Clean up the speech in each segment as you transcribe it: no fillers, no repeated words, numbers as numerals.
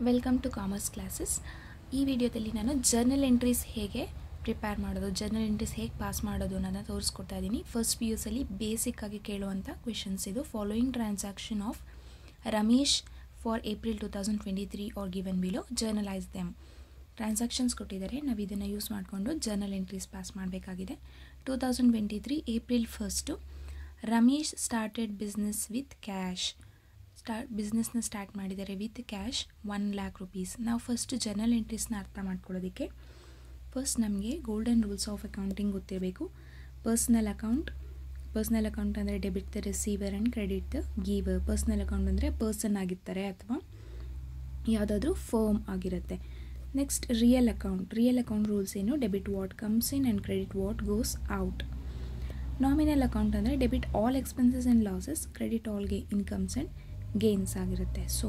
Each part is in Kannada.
Welcome to commerce classes. ಈ ವಿಡಿಯೋದಲ್ಲಿ ನಾನು ಜರ್ನಲ್ ಎಂಟ್ರೀಸ್ ಹೇಗೆ ಪ್ರಿಪೇರ್ ಮಾಡೋದು, ಜರ್ನಲ್ ಎಂಟ್ರೀಸ್ ಹೇಗೆ ಪಾಸ್ ಮಾಡೋದು ಅನ್ನೋದನ್ನ ತೋರಿಸ್ಕೊಡ್ತಾ ಇದ್ದೀನಿ. ಫಸ್ಟ್ PUC ಅಲ್ಲಿ ಬೇಸಿಕ್ ಆಗಿ ಕೇಳುವಂಥ ಕ್ವೆಶನ್ಸ್ ಇದು. Following transaction of Ramesh for April 2023 are given below, journalise them. Transactions ಕೊಟ್ಟಿದ್ದಾರೆ, ನಾವು ಇದನ್ನು ಯೂಸ್ ಮಾಡಿಕೊಂಡು ಜರ್ನಲ್ ಎಂಟ್ರೀಸ್ ಪಾಸ್ ಮಾಡಬೇಕಾಗಿದೆ. 2023 April 1 Ramesh started business with cash. ಬಿಸ್ನೆಸ್ನ ಸ್ಟಾರ್ಟ್ ಮಾಡಿದ್ದಾರೆ ವಿತ್ ಕ್ಯಾಶ್ 1 lakh rupees. ನಾವು ಫಸ್ಟ್ ಜರ್ನಲ್ ಎಂಟ್ರೀಸ್ನ ಅರ್ಥ ಮಾಡ್ಕೊಳ್ಳೋದಕ್ಕೆ ಫಸ್ಟ್ ನಮಗೆ ಗೋಲ್ಡನ್ ರೂಲ್ಸ್ ಆಫ್ ಅಕೌಂಟಿಂಗ್ ಗೊತ್ತಿರಬೇಕು. ಪರ್ಸ್ನಲ್ ಅಕೌಂಟ್ ಅಂದರೆ debit the receiver and credit the giver. Personal account ಅಂದರೆ ಪರ್ಸನ್ ಆಗಿರ್ತಾರೆ ಅಥವಾ ಯಾವುದಾದ್ರೂ ಫರ್ಮ್ ಆಗಿರುತ್ತೆ. ನೆಕ್ಸ್ಟ್ ರಿಯಲ್ ಅಕೌಂಟ್ ರೂಲ್ಸ್ ಏನು? Debit what comes in and credit what goes out. Nominal account ಅಂದರೆ debit all expenses and losses, credit all incomes and gains ಆಗಿರುತ್ತೆ. ಸೊ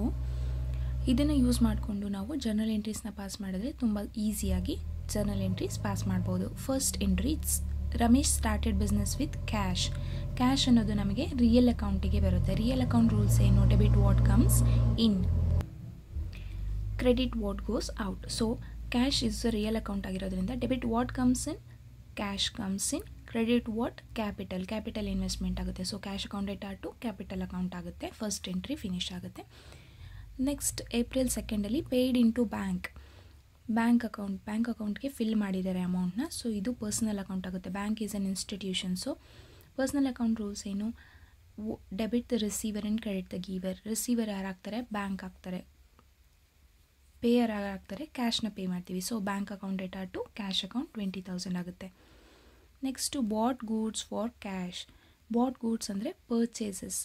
ಇದನ್ನು ಯೂಸ್ ಮಾಡಿಕೊಂಡು ನಾವು ಜರ್ನಲ್ ಎಂಟ್ರೀಸ್ನ ಪಾಸ್ ಮಾಡಿದ್ರೆ ತುಂಬ ಈಸಿಯಾಗಿ ಜರ್ನಲ್ ಎಂಟ್ರೀಸ್ ಪಾಸ್ ಮಾಡ್ಬೋದು. First entries, Ramesh started business with cash. Cash ಅನ್ನೋದು ನಮಗೆ ರಿಯಲ್ ಅಕೌಂಟಿಗೆ ಬರುತ್ತೆ. ರಿಯಲ್ ಅಕೌಂಟ್ ರೂಲ್ಸ್ ಏನು? Debit what comes in, credit what goes out. So cash is real account ಆಗಿರೋದ್ರಿಂದ debit what comes in, cash comes in. Credit what? Capital investment ಆಗುತ್ತೆ. So cash account data to capital account ಆಗುತ್ತೆ. ಫಸ್ಟ್ ಎಂಟ್ರಿ ಫಿನಿಶ್ ಆಗುತ್ತೆ. Next April 2 paid in to bank ಅಕೌಂಟ್ಗೆ ಫಿಲ್ ಮಾಡಿದ್ದಾರೆ ಅಮೌಂಟ್ನ. ಸೊ ಇದು ಪರ್ಸನಲ್ ಅಕೌಂಟ್ ಆಗುತ್ತೆ. Bank is an institution. So personal account rules ಏನು? Debit the receiver and credit the giver. Receiver ಯಾರಾಗ್ತಾರೆ? ಬ್ಯಾಂಕ್ ಆಗ್ತಾರೆ. ಪೇಯರ್ ಯಾರಾಗ್ತಾರೆ? ಕ್ಯಾಶ್ನ ಪೇ ಮಾಡ್ತೀವಿ. So bank account data to cash account 20,000 ಆಗುತ್ತೆ. Next bought goods for cash. Bought goods ಅಂದರೆ purchases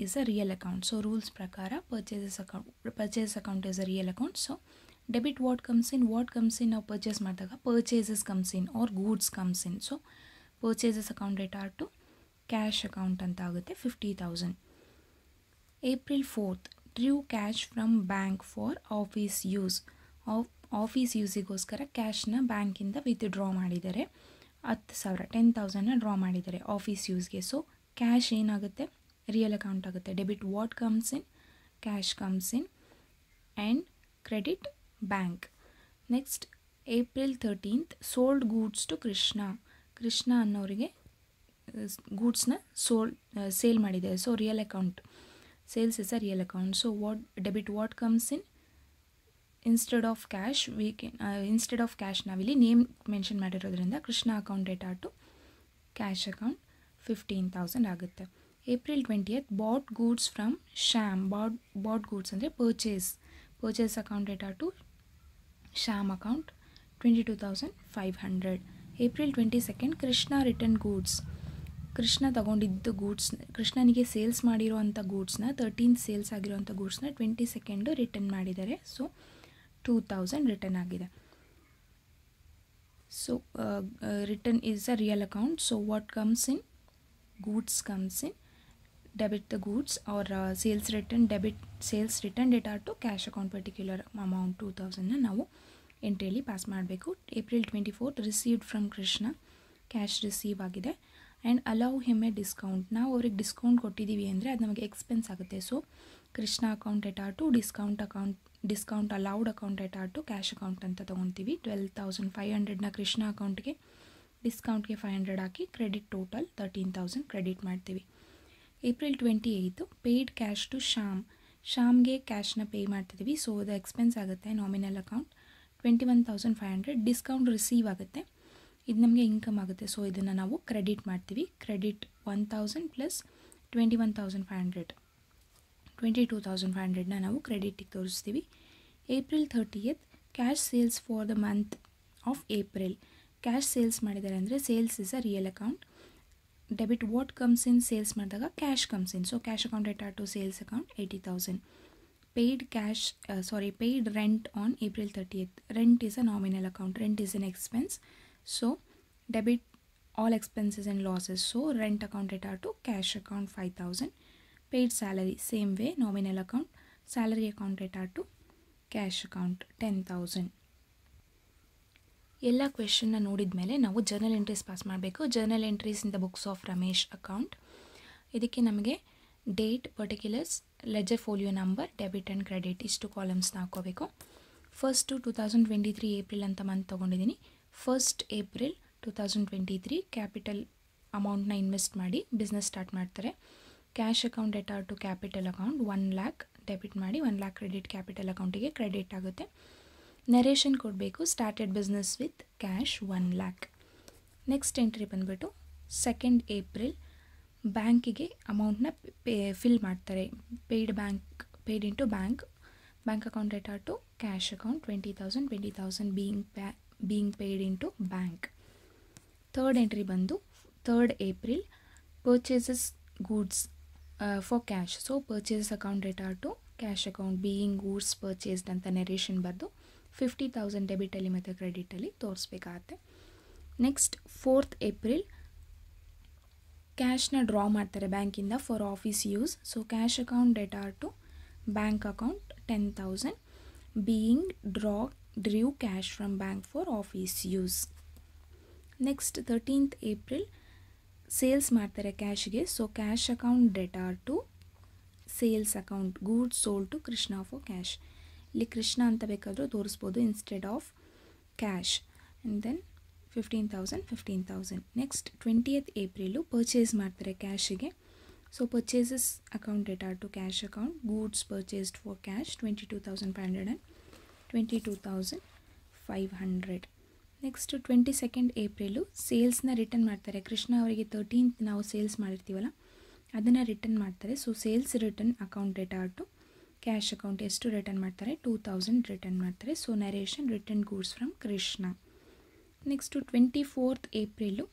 is a real account. So rules ಪ್ರಕಾರ purchase account is a real account. So debit what comes in ನಾವು ಪರ್ಚೇಸ್ ಮಾಡಿದಾಗ purchases comes in or goods comes in. So purchases account data to cash account ಅಂತ ಆಗುತ್ತೆ 50,000. April 4 drew cash from bank for office ಯೂಸಿಗೋಸ್ಕರ ಕ್ಯಾಶ್ನ ಬ್ಯಾಂಕಿಂದ ವಿತ್ಡ್ರಾ ಮಾಡಿದ್ದಾರೆ. 10,000 10,000ನ ಡ್ರಾ ಮಾಡಿದ್ದಾರೆ ಆಫೀಸ್ ಯೂಸ್ಗೆ. ಸೊ ಕ್ಯಾಶ್ ಏನಾಗುತ್ತೆ? ರಿಯಲ್ ಅಕೌಂಟ್ ಆಗುತ್ತೆ. Debit what comes in, cash comes in and credit bank. Next April 13 sold goods to Krishna ಅನ್ನೋರಿಗೆ ಗೂಡ್ಸ್ನ ಸೇಲ್ ಮಾಡಿದ್ದಾರೆ. So real account, sales is a real account. So debit what comes in, instead of cash ನಾವಿಲ್ಲಿ ನೇಮ್ ಮೆನ್ಷನ್ ಮಾಡಿರೋದ್ರಿಂದ Krishna account data to cash account 15,000 ಆಗುತ್ತೆ. April 20 bought goods from Shyam. Bought goods ಅಂದರೆ purchase account data to Shyam account 22,500. April 22 Krishna return goods. Krishna ತಗೊಂಡಿದ್ದು ಕೃಷ್ಣನಿಗೆ ಸೇಲ್ಸ್ ಮಾಡಿರೋವಂಥ ಗೂಡ್ಸ್ನ 13th ಸೇಲ್ಸ್ ಆಗಿರೋವಂಥ ಗೂಡ್ಸ್ನ 22 ರಿಟರ್ನ್ ಮಾಡಿದ್ದಾರೆ. ಸೊ 2,000 ರಿಟರ್ನ್ ಆಗಿದೆ. So return is a real account. So what comes in, goods comes in, debit the goods or sales return debtor to cash account particular amount 2,000ನ ನಾವು ಎಂಟ್ರಿಯಲ್ಲಿ ಪಾಸ್ ಮಾಡಬೇಕು. April 24 received from Krishna, cash receive ಆಗಿದೆ. And allow him a discount. ನಾವು ಅವ್ರಿಗೆ ಡಿಸ್ಕೌಂಟ್ ಕೊಟ್ಟಿದ್ದೀವಿ ಅಂದರೆ ಅದು ನಮಗೆ ಎಕ್ಸ್ಪೆನ್ಸ್ ಆಗುತ್ತೆ. So Krishna account data to discount allowed account data to cash account ಅಂತ ತೊಗೊತೀವಿ. 12,500ನ ಕೃಷ್ಣ ಅಕೌಂಟ್ಗೆ, ಡಿಸ್ಕೌಂಟ್ಗೆ 500 ಹಾಕಿ ಕ್ರೆಡಿಟ್ ಟೋಟಲ್ 13,000 ಕ್ರೆಡಿಟ್ ಮಾಡ್ತೀವಿ. ಏಪ್ರಿಲ್ 28 ಪೇಯ್ಡ್ ಕ್ಯಾಶ್ ಟು ಶ್ಯಾಮ್ಗೆ ಕ್ಯಾಶ್ನ ಪೇ ಮಾಡ್ತಿದ್ದೀವಿ. ಸೊ ಅದು ಎಕ್ಸ್ಪೆನ್ಸ್ ಆಗುತ್ತೆ. Nominal account 21,500. ಡಿಸ್ಕೌಂಟ್ ರಿಸೀವ್ ಆಗುತ್ತೆ, ಇದು ನಮಗೆ ಇನ್ಕಮ್ ಆಗುತ್ತೆ. ಸೊ ಇದನ್ನು ನಾವು ಕ್ರೆಡಿಟ್ ಮಾಡ್ತೀವಿ. ಕ್ರೆಡಿಟ್ 1,000 ಪ್ಲಸ್ 21,500 22,500ನ ನಾವು ಕ್ರೆಡಿಟಿಗೆ ತೋರಿಸ್ತೀವಿ. April 30 cash sales for the month of April. Cash sales ಮಾಡಿದ್ದಾರೆ ಅಂದರೆ sales is a real account. Debit what comes in, sales ಮಾಡಿದಾಗ cash comes in. So cash account data to sales account 80,000. Paid rent on April 30. Rent is a nominal account. Rent is an expense. So debit all expenses and losses. So rent account data to cash account 5,000. Paid salary same way, nominal account. Salary account data to cash account 10,000. ಎಲ್ಲ ಕ್ವೆಶನ್ನ ನೋಡಿದ ಮೇಲೆ ನಾವು ಜರ್ನಲ್ ಎಂಟ್ರೀಸ್ ಪಾಸ್ ಮಾಡಬೇಕು. Journal entries in the books of Ramesh account. ಇದಕ್ಕೆ ನಮಗೆ date, particulars, ledger folio number, debit and credit ಇಷ್ಟು ಕಾಲಮ್ಸ್ನ ಹಾಕೋಬೇಕು. ಫಸ್ಟು 2023 ಏಪ್ರಿಲ್ ಅಂತ ಮಂತ್ ತೊಗೊಂಡಿದ್ದೀನಿ. 1st ಏಪ್ರಿಲ್ 2023 ಕ್ಯಾಪಿಟಲ್ ಅಮೌಂಟ್ನ ಇನ್ವೆಸ್ಟ್ ಮಾಡಿ ಬಿಸ್ನೆಸ್ ಸ್ಟಾರ್ಟ್ ಮಾಡ್ತಾರೆ. Cash account debtor to capital account 1 lakh debit ಮಾಡಿ 1 lakh ಕ್ರೆಡಿಟ್ ಕ್ಯಾಪಿಟಲ್ ಅಕೌಂಟಿಗೆ ಕ್ರೆಡಿಟ್ ಆಗುತ್ತೆ. ನರೇಷನ್ ಕೊಡಬೇಕು, started business with cash 1 lakh. Next entry ಬಂದುಬಿಟ್ಟು 2nd ಏಪ್ರಿಲ್ ಬ್ಯಾಂಕಿಗೆ ಅಮೌಂಟ್ನ ಫಿಲ್ ಮಾಡ್ತಾರೆ. Paid into bank account debtor to cash account 20,000 being paid into bank. 3rd entry ಬಂದು 3rd April purchases goods for cash. So purchase account debtor to cash account being goods purchased ಅಂತ ನರೇಷನ್ ಬರೆದು 50,000 ಡೆಬಿಟಲ್ಲಿ ಮತ್ತು ಕ್ರೆಡಿಟಲ್ಲಿ ತೋರಿಸ್ಬೇಕಾಗತ್ತೆ. ನೆಕ್ಸ್ಟ್ 4th ಏಪ್ರಿಲ್ ಕ್ಯಾಶ್ನ ಡ್ರಾ ಮಾಡ್ತಾರೆ ಬ್ಯಾಂಕಿಂದ for office use. So cash account debtor to bank account 10,000 being drew cash from bank for office use. Next 13th April sales ಮಾಡ್ತಾರೆ ಕ್ಯಾಶ್ಗೆ. So cash account debtor to sales account goods sold to Krishna for cash. ಇಲ್ಲಿ ಕೃಷ್ಣ ಅಂತ ಬೇಕಾದರೂ ತೋರಿಸ್ಬೋದು instead of cash. And then 15,000. Next 20th April purchase ಮಾಡ್ತಾರೆ ಕ್ಯಾಶಿಗೆ. So purchases account debtor to cash account goods purchased for cash 22,500 and 22,500. Next 22nd April ಸೇಲ್ಸ್ನ ರಿಟರ್ನ್ ಮಾಡ್ತಾರೆ. ಕೃಷ್ಣ ಅವರಿಗೆ 13th ನಾವು ಸೇಲ್ಸ್ ಮಾಡಿರ್ತೀವಲ್ಲ ಅದನ್ನು ರಿಟರ್ನ್ ಮಾಡ್ತಾರೆ. So sales return account debtor to cash account ಎಷ್ಟು ರಿಟರ್ನ್ ಮಾಡ್ತಾರೆ 2,000 ರಿಟರ್ನ್ ಮಾಡ್ತಾರೆ. So narration return goods from Krishna. Next 24th April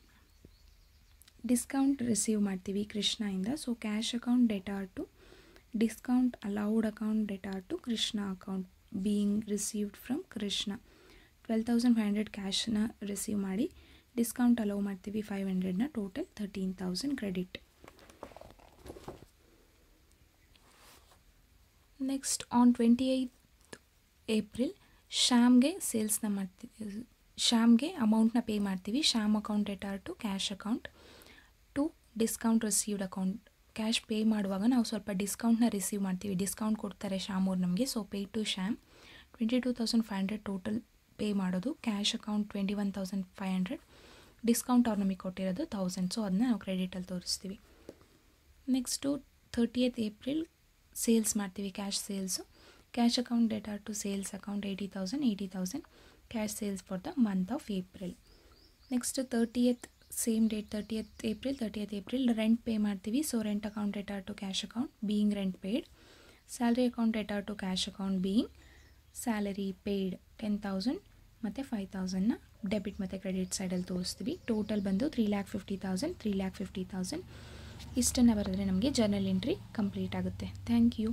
discount receive ಮಾಡ್ತೀವಿ ಕೃಷ್ಣಯಿಂದ. So cash account debtor to discount allowed account debtor to Krishna account being received from Krishna. 12,500 ಕ್ಯಾಶನ್ನ ರಿಸೀವ್ ಮಾಡಿ ಡಿಸ್ಕೌಂಟ್ ಅಲೌ ಮಾಡ್ತೀವಿ 500ನ, total 13,000 credit. Next on 28th April ಶ್ಯಾಮ್ಗೆ ಸೇಲ್ಸ್ನ ಮಾಡ್ತೀವಿ, ಶ್ಯಾಮ್ಗೆ ಅಮೌಂಟ್ನ ಪೇ ಮಾಡ್ತೀವಿ. Shyam account debtor to cash account to discount received account. Cash pay ಮಾಡುವಾಗ ನಾವು ಸ್ವಲ್ಪ ಡಿಸ್ಕೌಂಟ್ನ ರಿಸೀವ್ ಮಾಡ್ತೀವಿ, ಡಿಸ್ಕೌಂಟ್ ಕೊಡ್ತಾರೆ ಶ್ಯಾಮ್ ಅವ್ರು ನಮಗೆ. So pay to Shyam 22,500 total pay ಮಾಡೋದು. ಕ್ಯಾಶ್ ಅಕೌಂಟ್ 21,500, ಡಿಸ್ಕೌಂಟ್ ಅವ್ರು ನಮಗೆ ಕೊಟ್ಟಿರೋದು 1,000. ಸೊ ಅದನ್ನ ನಾವು ಕ್ರೆಡಿಟಲ್ಲಿ ತೋರಿಸ್ತೀವಿ. ನೆಕ್ಸ್ಟು 30th ಏಪ್ರಿಲ್ ಸೇಲ್ಸ್ ಮಾಡ್ತೀವಿ, cash sales. Cash account debtor to sales account 80,000 cash sales for the month of April. Next 30th same date 30th April rent pay ಮಾಡ್ತೀವಿ. So rent account debtor to cash account being rent paid. Salary account debtor to cash account being salary paid 10,000 ಮತ್ತು 5,000ನ ಡೆಬಿಟ್ ಮತ್ತು ಕ್ರೆಡಿಟ್ ಸೈಡಲ್ಲಿ ತೋರಿಸ್ತೀವಿ. ಟೋಟಲ್ ಬಂದು 3,50,000 ಇಷ್ಟನ್ನು ಬರೆದ್ರೆ ನಮಗೆ ಜರ್ನಲ್ ಎಂಟ್ರಿ ಕಂಪ್ಲೀಟ್ ಆಗುತ್ತೆ. Thank you.